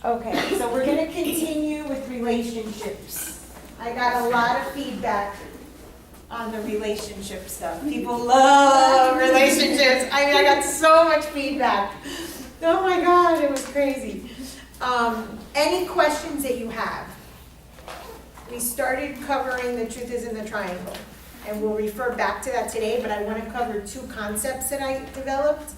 Okay, so we're gonna continue with relationships. I got a lot of feedback on the relationship stuff. People love relationships. I mean, I got so much feedback. Oh my God, it was crazy. Any questions that you have? We started covering the truth is in the triangle, and we'll refer back to that today, but I want to cover two concepts that I developed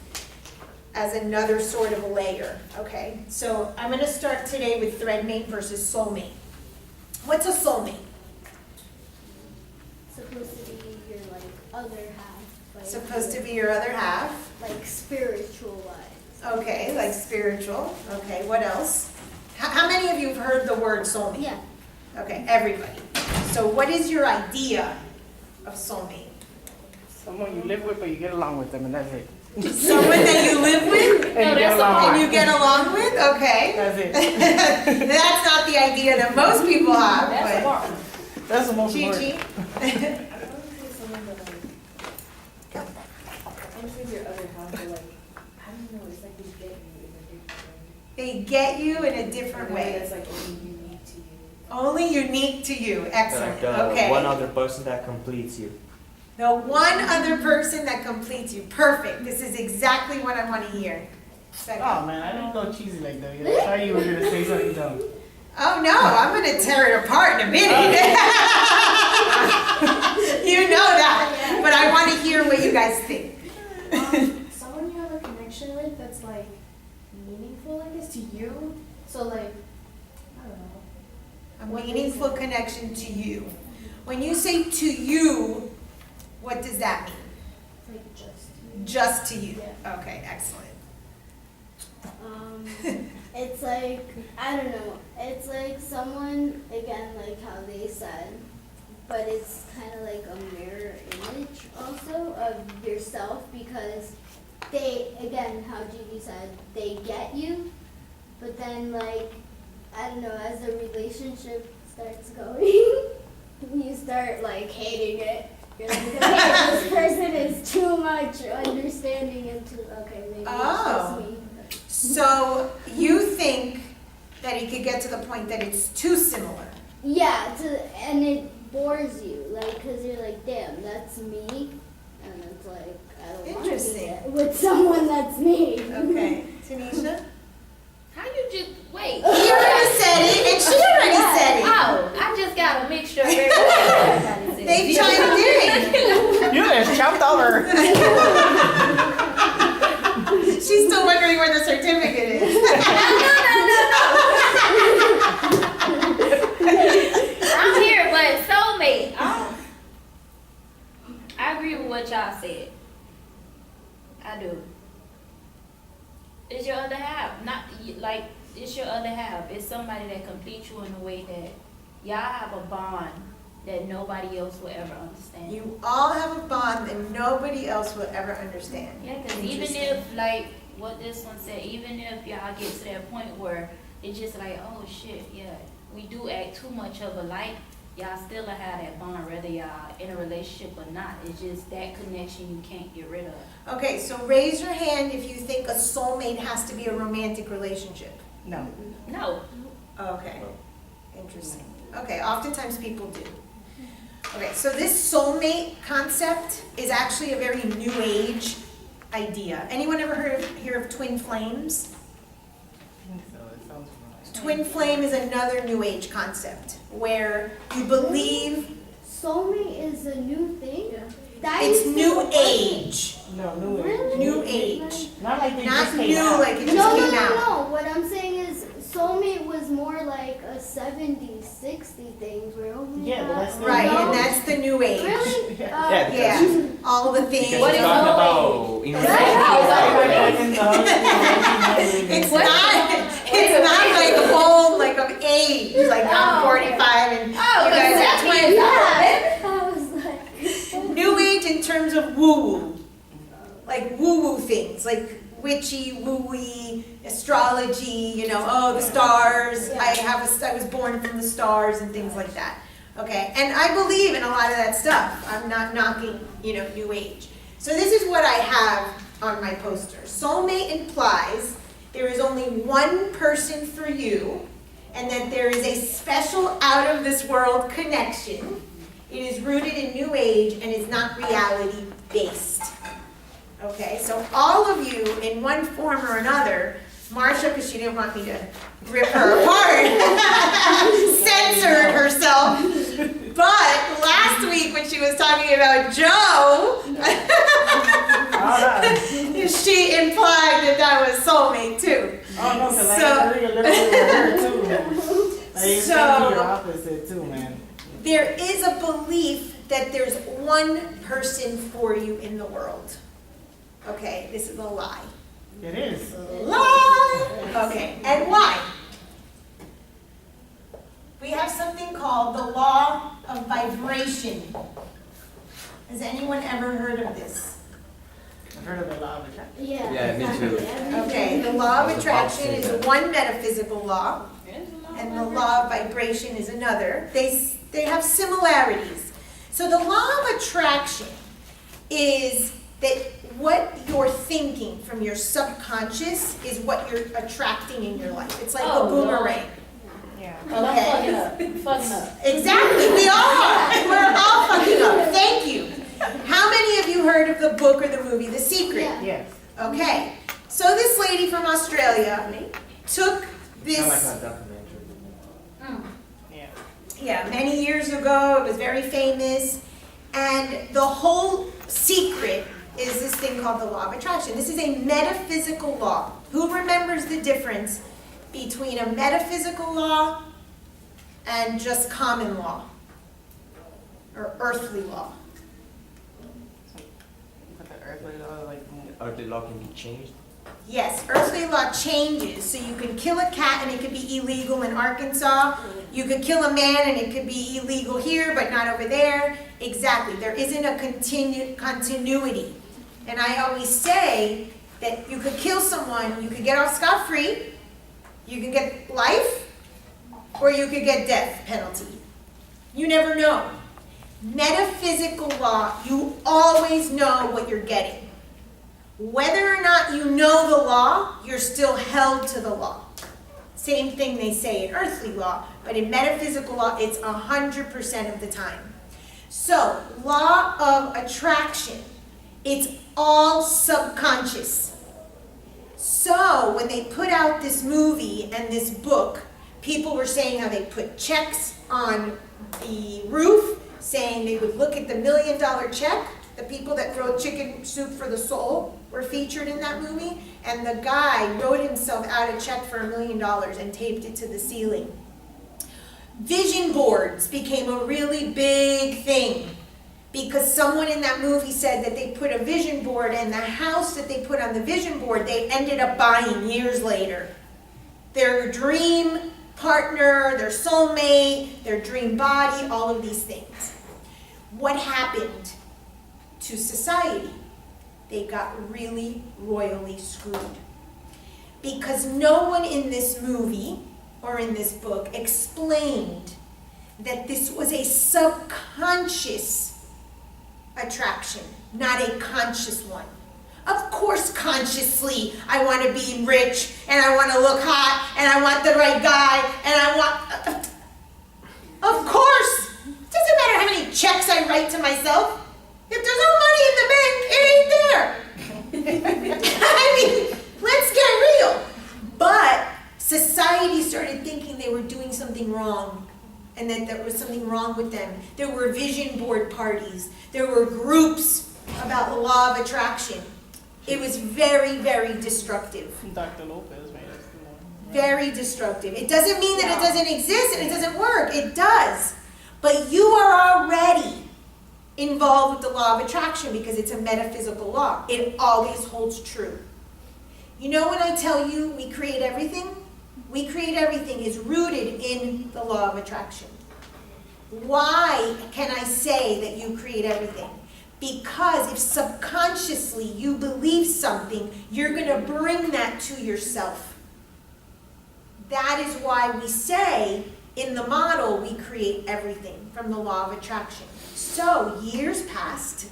as another sort of layer, okay? So I'm going to start today with threadmate versus soulmate. What's a soulmate? Supposed to be your like other half. Like, Supposed to be your other half. like spiritual wise. Okay, like spiritual. Okay, what else? How many of you have heard the word soulmate? Yeah. Okay, everybody. So what is your idea of soulmate? Someone you live with or you get along with them, and that's it. Someone that you live with And you get along and you with. get along with? Okay. That's it. That's not the idea that most people have, That's but. important. That's the most important. Chi-Chi? I would say someone that like, I would say your other half, but like, I don't know, it's like they get you in a different way. They get you in a different way. That's like only unique to you. Only unique to you. Excellent. Like Okay. one other person that completes you. The one other person that completes you. Perfect. This is exactly what I want to hear. Second. Oh man, I didn't go cheesy like that. I thought you were gonna say something dumb. Oh no, I'm going to tear it apart in a minute. You know that. But I want to hear what you guys think. Someone you have a connection with that's like meaningful, I guess, to you. So like, I don't know. A meaningful connection to you. When you say to you, what does that mean? Like just you. Just to you. Yeah. Okay, excellent. It's like, I don't know, it's like someone, again, like how they said, but it's kind of like a mirror image also of yourself, because they, again, how Gigi said, they get you, but then like, I don't know, as the relationship starts going, you start like hating it. You're like, okay, this person is too much understanding and too, okay, maybe it's Oh. just me. So you think that it could get to the point that it's too similar? Yeah, and it bores you, like, cause you're like, damn, that's me, and it's like, I don't want to be Interesting. it with someone that's me. Okay. Tanisha? How you just wait? He already said it, and she already said it. Oh, I just got a mixture of everything. They chimed in. You just chopped over. She's still wondering where the certificate is. No. I'm here, but soulmate. I agree with what y'all said. I do. It's your other half, not like it's your other half. It's somebody that completes you in a way that y'all have a bond that nobody else will ever understand. You all have a bond that nobody else will ever understand. Yeah, because even Interesting. if, like what this one said, even if y'all get to that point where it's just like, oh shit, yeah, we do act too much of alike, y'all still have that bond, whether y'all in a relationship or not. It's just that connection you can't get rid of. Okay, so raise your hand if you think a soulmate has to be a romantic relationship. No. No. Okay, interesting. Okay, oftentimes people do. Okay, so this soulmate concept is actually a very new age idea. Anyone ever hear of twin flames? I think so. It sounds familiar. Twin flame is another new age concept where you believe Soulmate is a new thing? Yeah. That it's used to new wasn't. age. No, new age. Really? New age. Not like they Not just came new out. like it just No, came out. no. What I'm saying is, soulmate was more like a 70s, 60s thing where only Yeah, but that's still Right, new. and that's the new age. Really? Yeah, Yeah, all the things. Because What it's is talking soulmate? about in Right. It's What? not like old, like of age, like I'm 45 and you guys are 20. Yeah. I was like, New age in terms of woo-woo, like woo-woo things, like witchy, woo-y, astrology, you know, oh, the stars, I was born from the stars and things like that. Okay, and I believe in a lot of that stuff. I'm not knocking, you know, new age. So this is what I have on my poster. Soulmate implies there is only one person for you, and that there is a special out-of-this-world connection. It is rooted in New Age and is not reality-based. Okay, so all of you, in one form or another, Marsha, because she didn't want me to rip her apart, censored herself. But last week when she was talking about Joe, she implied that that was Soulmate too. Oh no, because So- I agree a little bit with her too, man. Like, it's So- kind of your opposite too, man. There is a belief that there's one person for you in the world. Okay, this is a lie. It is. Lie! Okay, and why? We have something called the law of vibration. Has anyone ever heard of this? I've heard of the law of attraction. Yeah. Yeah, me too. Okay, the law of attraction is one metaphysical law, and the law of vibration is another. They have similarities. So the law of attraction is that what you're thinking from your subconscious is what you're attracting in your life. It's like a Oh, Lord. boomerang. Yeah. I'm fucking up, fucking up. Exactly, we are. We're all fucking up. Thank you. How many of you heard of the book or the movie The Secret? Yeah. Yes. Okay, so this lady from Australia took this. Sound like a documentary. Yeah. Yeah, many years ago, it was very famous, and the whole secret is this thing called the law of attraction. This is a metaphysical law. Who remembers the difference between a metaphysical law and just common law? Or earthly law? But the earthly law, like, Or the law can be changed. Yes, earthly law changes, so you can kill a cat and it could be illegal in Arkansas. You could kill a man and it could be illegal here, but not over there. Exactly, there isn't a continuity. And I always say that you could kill someone, you could get off scot-free, you can get life, or you could get death penalty. You never know. Metaphysical law, you always know what you're getting. Whether or not you know the law, you're still held to the law. Same thing they say in earthly law, but in metaphysical law, it's 100% of the time. So, law of attraction, it's all subconscious. So, when they put out this movie and this book, people were saying how they put checks on the roof, saying they would look at the $1 million check. The people that wrote Chicken Soup for the Soul were featured in that movie, and the guy wrote himself out a check for $1 million and taped it to the ceiling. Vision boards became a really big thing because someone in that movie said that they put a vision board, and the house that they put on the vision board, they ended up buying years later. Their dream partner, their soulmate, their dream body, all of these things. What happened to society? They got really royally screwed. Because no one in this movie or in this book explained that this was a subconscious attraction, not a conscious one. Of course, consciously, I want to be rich, and I want to look hot, and I want the right guy, and I want... Of course! Doesn't matter how many checks I write to myself. If there's no money in the bank, it ain't there. I mean, let's get real. But society started thinking they were doing something wrong, and that there was something wrong with them. There were vision board parties. There were groups about the law of attraction. It was very, very destructive. Dr. Lopez made us do one. Very destructive. It doesn't mean that it doesn't exist and it doesn't work. It does. But you are already involved with the law of attraction because it's a metaphysical law. It always holds true. You know when I tell you we create everything? We create everything is rooted in the law of attraction. Why can I say that you create everything? Because if subconsciously you believe something, you're going to bring that to yourself. That is why we say in the model we create everything from the law of attraction. So years passed.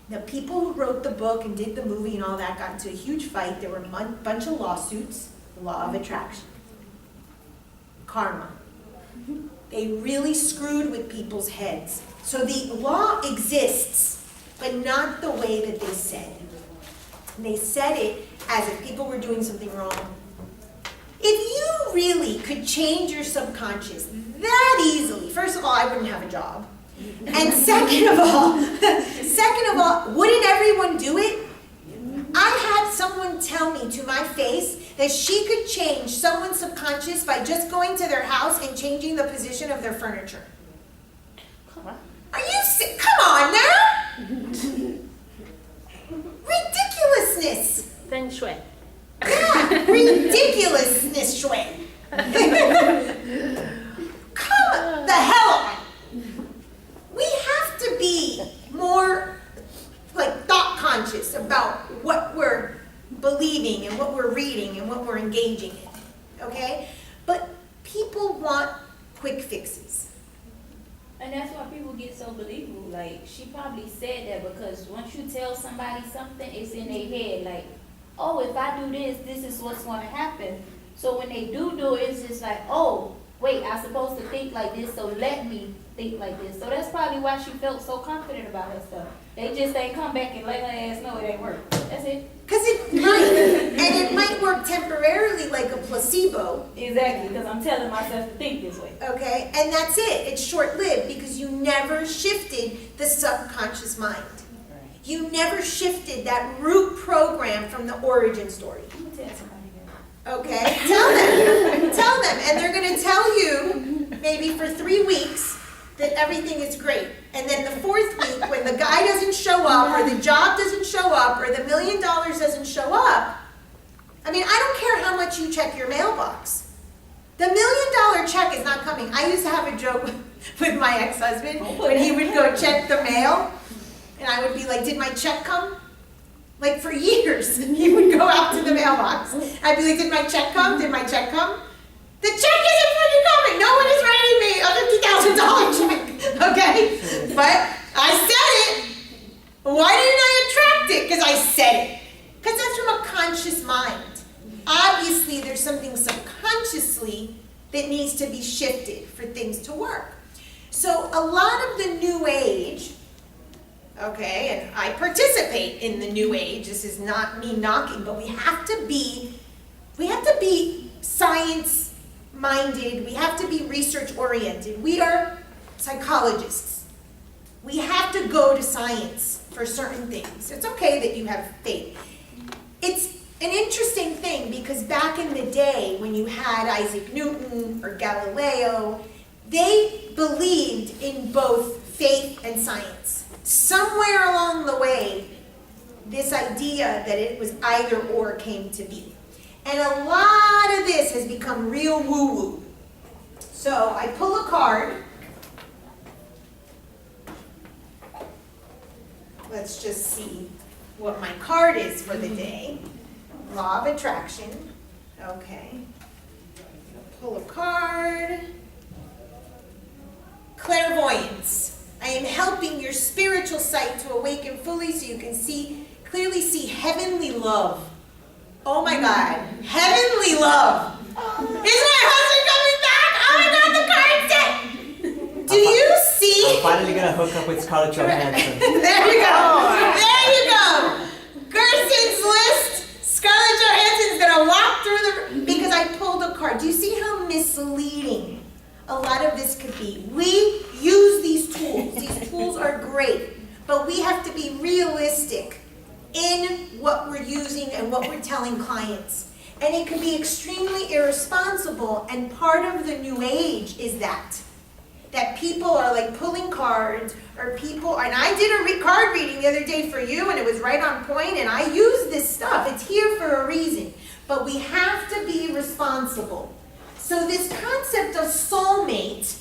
The people who wrote the book and did the movie and all that got into a huge fight. There were a bunch of lawsuits. Law of attraction. Karma. They really screwed with people's heads. So the law exists, but not the way that they said. They said it as if people were doing something wrong. If you really could change your subconscious that easily, first of all, I wouldn't have a job. And second of all, wouldn't everyone do it? I had someone tell me to my face that she could change someone's subconscious by just going to their house and changing the position of their furniture. Are you sick? Come on now! Ridiculousness! Feng Shui. Yeah, ridiculousness, Shui. Come the hell on. We have to be more like thought conscious about what we're believing and what we're reading and what we're engaging in, okay? But people want quick fixes. And that's why people get so believable. Like, she probably said that because once you tell somebody something, it's in their head. Like, oh, if I do this, this is what's going to happen. So when they do it, it's just like, oh, wait, I'm supposed to think like this, so let me think like this. So that's probably why she felt so confident about her stuff. They just ain't come back and let her ass know it ain't work. That's it. Because it might, and it might work temporarily like a placebo. Exactly, because I'm telling myself to think this way. Okay, and that's it. It's short-lived because you never shifted the subconscious mind. You never shifted that root program from the origin story. I'm gonna tell somebody that. Okay, tell them, and they're going to tell you maybe for 3 weeks that everything is great. And then the 4th week, when the guy doesn't show up, or the job doesn't show up, or the $1 million doesn't show up, I mean, I don't care how much you check your mailbox. The $1 million check is not coming. I used to have a joke with my ex-husband when he would go check the mail, and I would be like, did my check come? Like for years, he would go out to the mailbox. I'd be like, did my check come? Did my check come? The check isn't fucking coming. No one is writing me a $50,000 check. Okay? But I said it. Why didn't I attract it? Because I said it. Because that's from a conscious mind. Obviously, there's something subconsciously that needs to be shifted for things to work. So a lot of the New Age, okay, and I participate in the New Age. This is not me knocking, but we have to be science-minded. We have to be research-oriented. We are psychologists. We have to go to science for certain things. It's okay that you have faith. It's an interesting thing because back in the day when you had Isaac Newton or Galileo, they believed in both faith and science. Somewhere along the way, this idea that it was either or came to be. And a lot of this has become real woo-woo. So I pull a card. Let's just see what my card is for the day. Law of attraction. Okay. Pull a card. Clairvoyance. I am helping your spiritual sight to awaken fully so you can clearly see heavenly love. Oh my God, heavenly love. Is my husband coming back? Oh my God, the card's dead. Do you see? I'm finally gonna hook up with Scarlett Johansson. There you go. There you go. Gerson's list. Scarlett Johansson's gonna walk through because I pulled a card. Do you see how misleading a lot of this could be? We use these tools. These tools are great, but we have to be realistic in what we're using and what we're telling clients. And it can be extremely irresponsible, and part of the New Age is that people are like pulling cards, or people, and I did a card reading the other day for you, and it was right on point, and I use this stuff. It's here for a reason, but we have to be responsible. So this concept of soulmate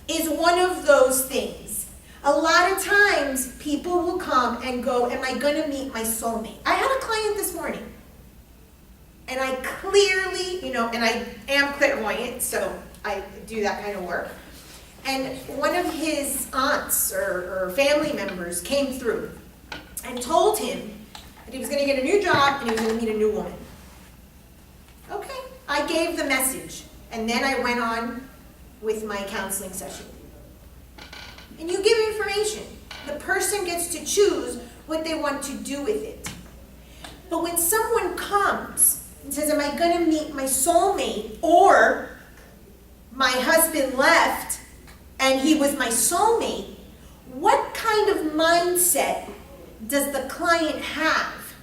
is one of those things. A lot of times, people will come and go, am I going to meet my soulmate? I had a client this morning, and I clearly, and I am clairvoyant, so I do that kind of work. And one of his aunts or family members came through and told him that he was going to get a new job and he was going to meet a new woman. Okay, I gave the message, and then I went on with my counseling session. And you give information. The person gets to choose what they want to do with it. But when someone comes and says, am I going to meet my soulmate, or my husband left and he was my soulmate, what kind of mindset does the client have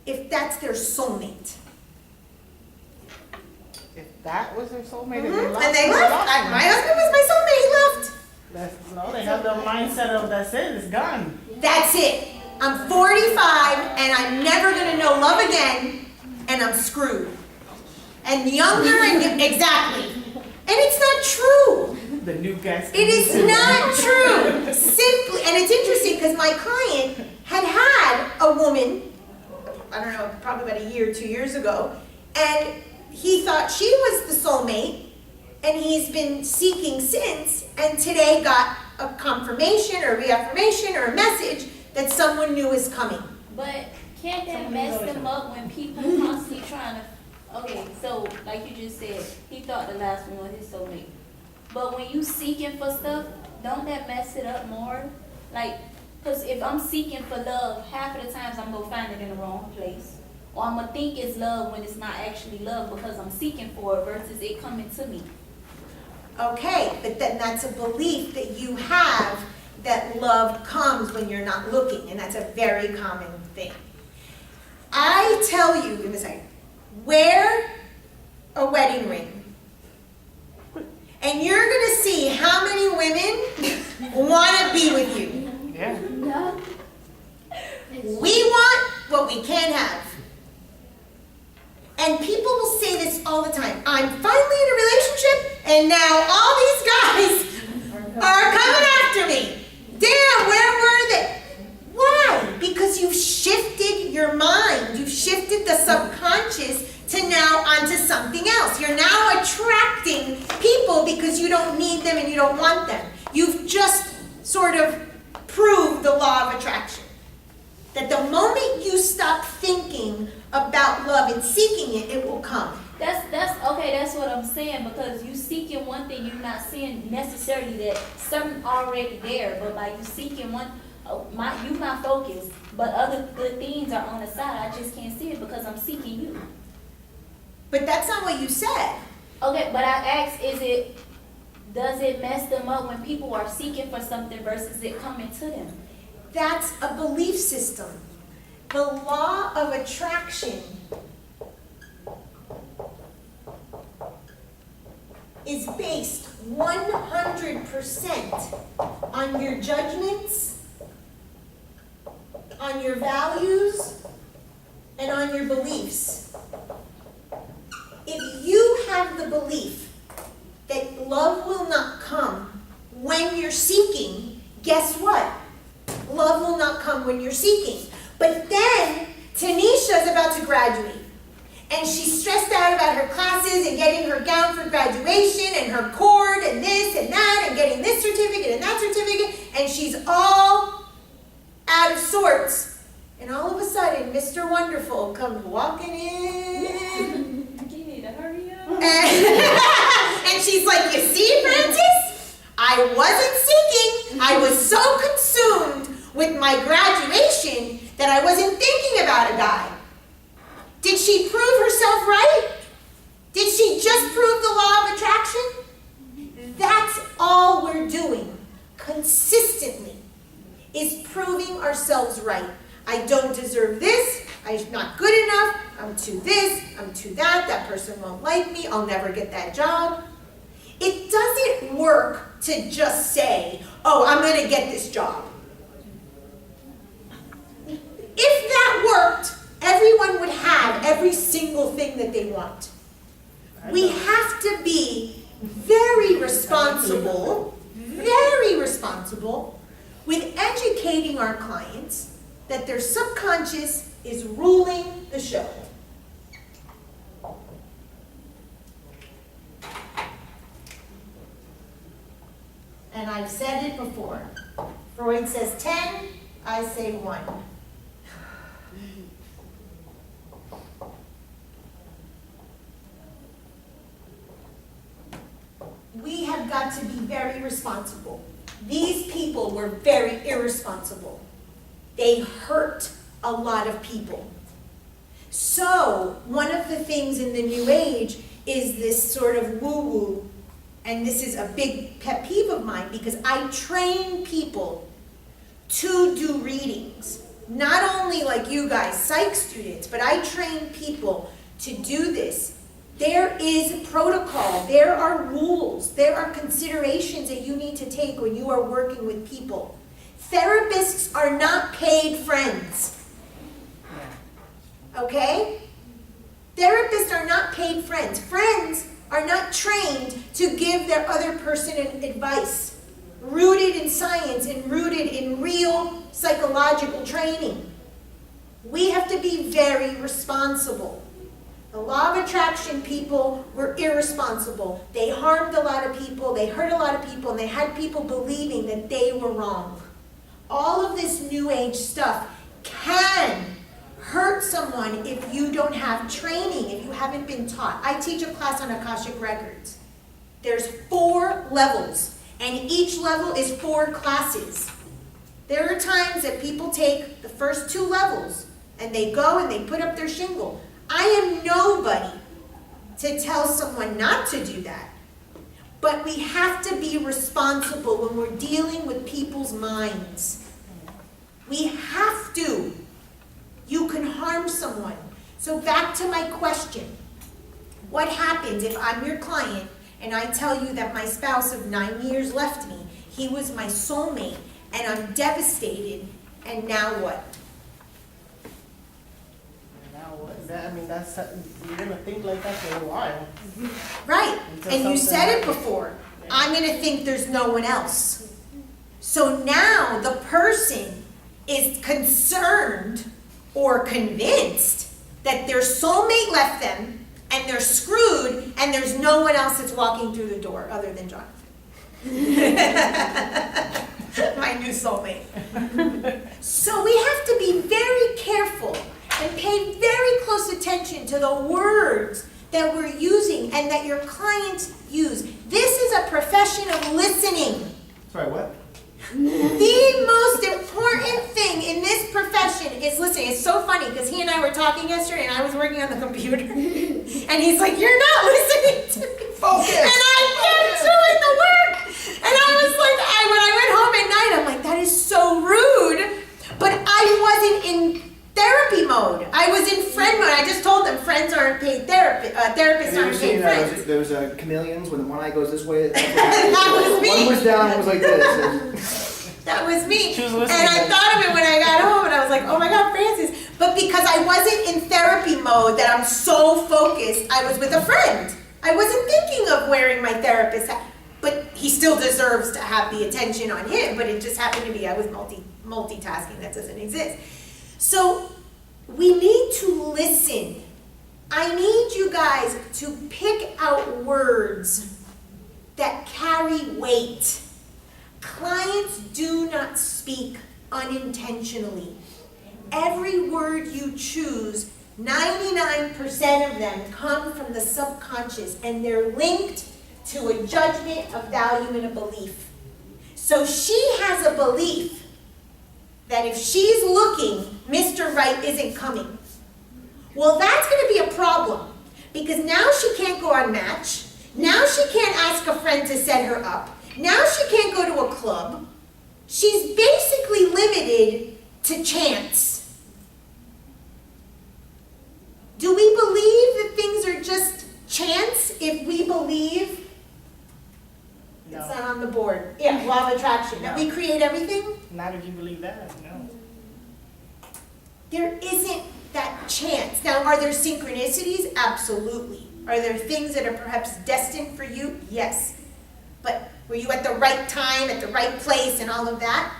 if that's their soulmate? If that was their soulmate, And they left. My husband was my soulmate, he left. No, they have the mindset of that's it, it's gone. That's it. I'm 45 and I'm never going to know love again, and I'm screwed. And younger and exactly. And it's not true. The new guys. It is not true. Simply, and it's interesting because my client had a woman, I don't know, probably about a year, 2 years ago, and he thought she was the soulmate, and he's been seeking since, and today got a confirmation or reaffirmation or a message that someone new is coming. But can't that mess them up when people constantly trying to, okay, so like you just said, he thought the last one was his soulmate. But when you seeking for stuff, don't that mess it up more? Like, because if I'm seeking for love, half of the times I'm going to find it in the wrong place. Or I'm going to think it's love when it's not actually love because I'm seeking for it versus it coming to me. Okay, but then that's a belief that you have that love comes when you're not looking, and that's a very common thing. I tell you in a second, wear a wedding ring. And you're going to see how many women want to be with you. Yeah. No. We want what we can't have. And people will say this all the time. I'm finally in a relationship, and now all these guys are coming after me. Damn, where were they? Why? Because you've shifted your mind. You've shifted the subconscious to now onto something else. You're now attracting people because you don't need them and you don't want them. You've just sort of proved the law of attraction. That the moment you stop thinking about love and seeking it, it will come. That's okay, that's what I'm saying, because you seeking one thing, you're not seeing necessarily that something already there, but by you seeking one, you my focus, but other good things are on the side, I just can't see it because I'm seeking you. But that's not what you said. Okay, but I asked, does it mess them up when people are seeking for something versus it coming to them? That's a belief system. The law of attraction is based 100% on your judgments, on your values, and on your beliefs. If you have the belief that love will not come when you're seeking, guess what? Love will not come when you're seeking. But then, Tanisha is about to graduate. And she's stressed out about her classes and getting her gown for graduation and her cord and this and that and getting this certificate and that certificate. And she's all out of sorts. And all of a sudden, Mr. Wonderful comes walking in. You need to hurry up. And she's like, you see, Francis? I wasn't seeking. I was so consumed with my graduation that I wasn't thinking about a guy. Did she prove herself right? Did she just prove the law of attraction? That's all we're doing consistently, is proving ourselves right. I don't deserve this. I'm not good enough. I'm too this. I'm too that. That person won't like me. I'll never get that job. It doesn't work to just say, oh, I'm going to get this job. If that worked, everyone would have every single thing that they want. We have to be very responsible with educating our clients that their subconscious is ruling the show. And I've said it before. Freud says 10, I say 1. got to be very responsible. These people were very irresponsible. They hurt a lot of people. So, one of the things in the New Age is this sort of woo-woo, and this is a big pet peeve of mine because I train people to do readings. Not only like you guys, psych students, but I train people to do this. There is protocol, there are rules, there are considerations that you need to take when you are working with people. Therapists are not paid friends. Okay? Therapists are not paid friends. Friends are not trained to give their other person advice, rooted in science and rooted in real psychological training. We have to be very responsible. The law of attraction people were irresponsible. They harmed a lot of people, they hurt a lot of people, and they had people believing that they were wrong. All of this New Age stuff can hurt someone if you don't have training, if you haven't been taught. I teach a class on Akashic Records. There's 4 levels, and each level is 4 classes. There are times that people take the first 2 levels, and they go and they put up their shingle. I am nobody to tell someone not to do that. But we have to be responsible when we're dealing with people's minds. We have to. You can harm someone. So back to my question. What happens if I'm your client and I tell you that my spouse of 9 years left me, he was my soulmate, and I'm devastated, and now what? Now what? I mean, that's you're gonna think like that for a while. Right, Until and you something said it happens. before. Yeah. I'm going to think there's no one else. So now the person is concerned or convinced that their soulmate left them and they're screwed and there's no one else that's walking through the door other than Jonathan. My new soulmate. So we have to be very careful and pay very close attention to the words that we're using and that your clients use. This is a profession of listening. Sorry, what? The most important thing in this profession is listening. It's so funny because he and I were talking yesterday and I was working on the computer and he's like, you're not listening to me. Focus! And I kept doing the work. And I was like, when I went home at night, I'm like, that is so rude. But I wasn't in therapy mode. I was in friend mode. I just told them friends aren't paid therapists Have you aren't ever paid seen friends. those chameleons when one eye goes this way? That was me. One was down, one was like this. That was me. She was And listening I then. thought of it when I got home and I was like, oh my God, Francis. But because I wasn't in therapy mode that I'm so focused, I was with a friend. I wasn't thinking of wearing my therapist hat. But he still deserves to have the attention on him, but it just happened to be I was multitasking. That doesn't exist. So we need to listen. I need you guys to pick out words that carry weight. Clients do not speak unintentionally. Every word you choose, 99% of them come from the subconscious, and they're linked to a judgment, a value, and a belief. So she has a belief that if she's looking, Mr. Right isn't coming. Well, that's going to be a problem because now she can't go on Match. Now she can't ask a friend to set her up. Now she can't go to a club. She's basically limited to chance. Do we believe that things are just chance if we believe No. it's not on the board? Yeah, law of attraction. That No. we create everything? Not if you believe that. No. There isn't that chance. Now, are there synchronicities? Absolutely. Are there things that are perhaps destined for you? Yes. But were you at the right time, at the right place, and all of that?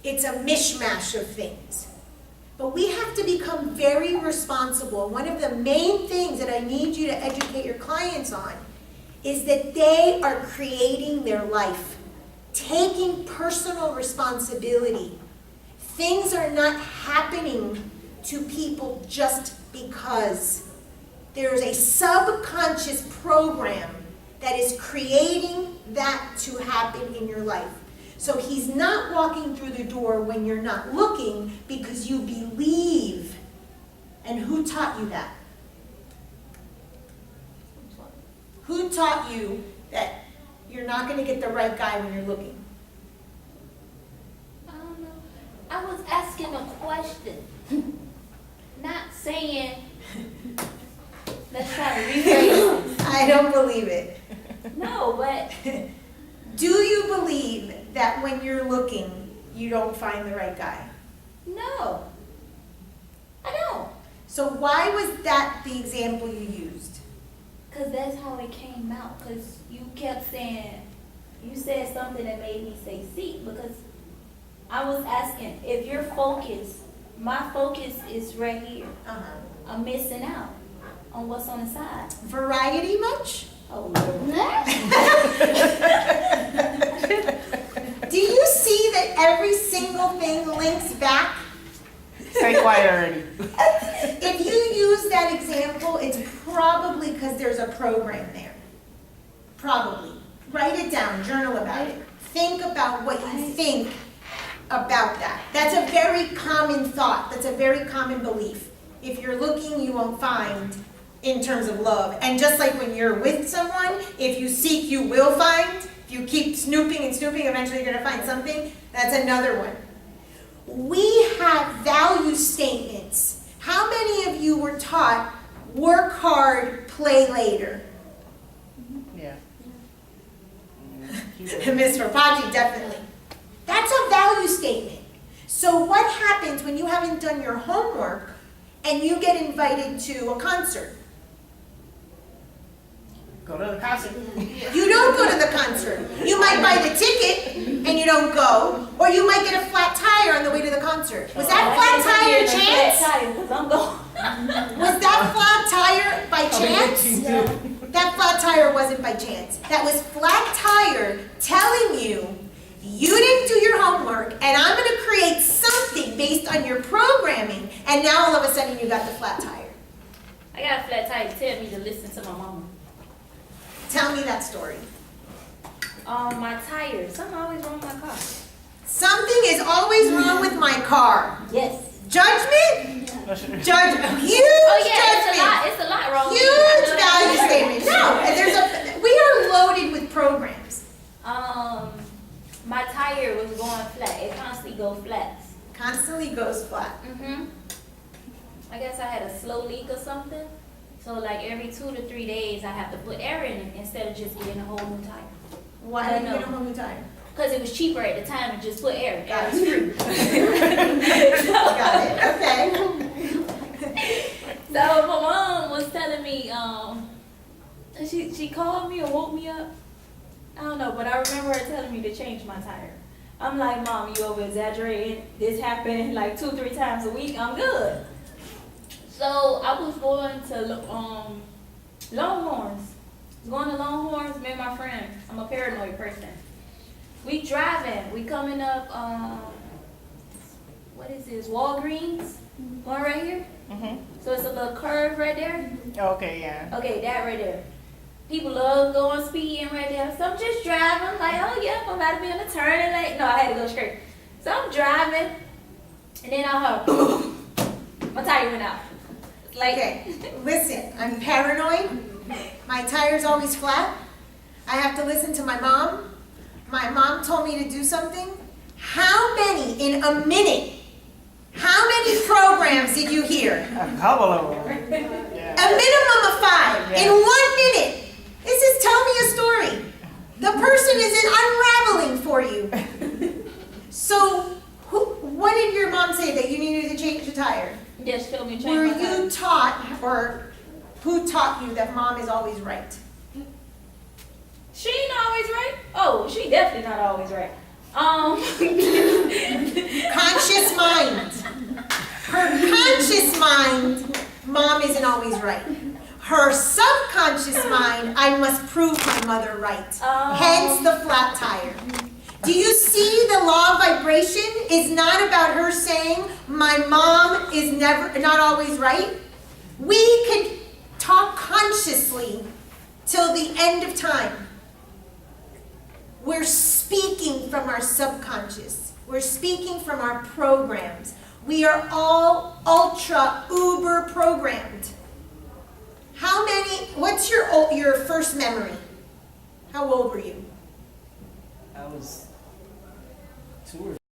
It's a mishmash of things. But we have to become very responsible. One of the main things that I need you to educate your clients on is that they are creating their life, taking personal responsibility. Things are not happening to people just because. There's a subconscious program that is creating that to happen in your life. So he's not walking through the door when you're not looking because you believe. And who taught you that? Who taught you that you're not going to get the right guy when you're looking? I don't know. I was asking a question. Not saying, let's try to rephrase it. I don't believe it. No, but Do you believe that when you're looking, you don't find the right guy? no. I don't. So why was that the example you used? Because that's how it came out. Because you kept saying, you said something that made me say seek. Because I was asking, if your focus, my focus is right here. Uh-huh. I'm missing out on what's on the side. Variety much? Oh, Lord. Do you see that every single thing links back? Stay quiet already. If you use that example, it's probably because there's a program there. Probably. Write it down, journal about it. Think about what you think about that. That's a very common thought. That's a very common belief. If you're looking, you won't find in terms of love. And just like when you're with someone, if you seek, you will find. If you keep snooping and snooping, eventually you're going to find something. That's another one. We have value statements. How many of you were taught, work hard, play later? Yeah. Ms. Rapaci, definitely. That's a value statement. So what happens when you haven't done your homework and you get invited to a concert? Go to the concert. You don't go to the concert. You might buy the ticket and you don't go, or you might get a flat tire on the way to the concert. Was that flat tire chance? I'm going. Was that flat tire by chance? That flat tire wasn't by chance. That was flat tire telling you, you didn't do your homework, and I'm going to create something based on your programming, and now all of a sudden you got the flat tire. I got a flat tire to tell me to listen to my mama. Tell me that story. My tire. Something always wrong with my car. Something is always wrong with my car. Yes. Judgment? Huge Oh yeah, judgment. it's a lot wrong. with me. Huge I know value that. statement. No, we are loaded with programs. My tire was going flat. It constantly go flat. Constantly goes flat. I guess I had a slow leak or something. So like every 2 to 3 days, I have to put air in it instead of just getting a whole new tire. Why I did you know. get a whole new tire? Because it was cheaper at the time to just put air. Got Air was free. Got it. Okay. So my mom was telling me, she called me or woke me up. I don't know, but I remember her telling me to change my tire. I'm like, Mom, you over exaggerating. This happened like 2-3 times a week. I'm good. So I was going to Longhorns. Going to Longhorns, me and my friend. I'm a paranoid person. We driving. We coming up. What is this? Walgreens. Going right here. So it's a little curve right there. Okay, yeah. Okay, that right there. People love going speeding right there. So I'm just driving. I'm like, oh yeah, I'm about to be on the turning lane. No, I had to go straight. So I'm driving, and then I heard, my tire went out. Like, Okay, listen, I'm paranoid. My tire's always flat. I have to listen to my mom. My mom told me to do something. How many in a minute? How many programs did you hear? A couple of them. Yeah. A minimum of 5 in 1 minute. This is tell me a story. The person isn't unraveling for you. So, what did your mom say that you needed to change the tire? just told me to change Were my tire. you taught, or who taught you that mom is always right? She ain't always right. Oh, she definitely not always right. Conscious mind. Her conscious mind, mom isn't always right. Her subconscious mind, I must prove my mother right. Hence the flat tire. Do you see the law of vibration is not about her saying, my mom is not always right? We could talk consciously till the end of time. We're speaking from our subconscious. We're speaking from our programs. We are all ultra uber programmed. How many, what's your first memory? How old were you? I was 2 or